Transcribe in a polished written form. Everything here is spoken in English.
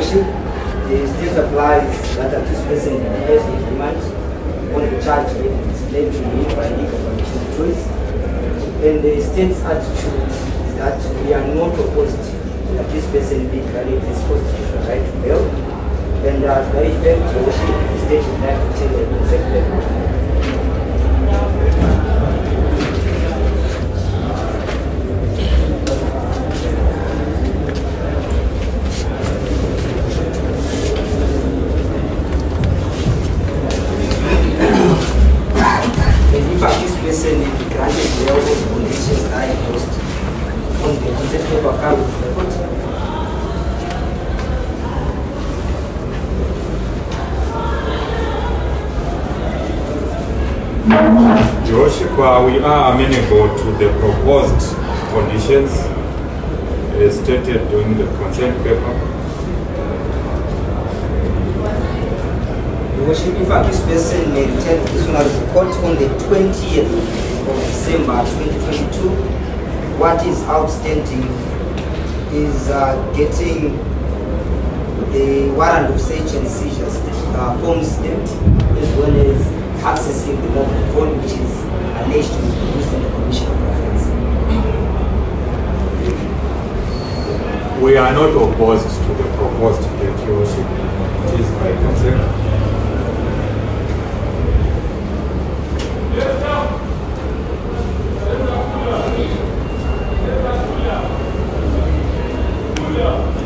Worship, the state applies that accused person has a demand on the charge explained to him by legal condition of choice. And the state's attitude is that we are not opposed to the accused person being granted his constitutional right to bail. And by effect, Your Worship, the state would like to tell the executive person will be granted bail on the conditions I imposed on the executive account of the court. Your Worship, we are amenable to the proposed conditions stated during the consent paper. Your Worship, if accused person may return to this honorable court on the 20th of December 2022, what is outstanding is getting the warrant of search and seizure form stamped, as well as accessing the mobile phone which is alleged to be produced in the commission of offense. We are not opposed to the proposed date, Your Worship. It is by consent. Yeah.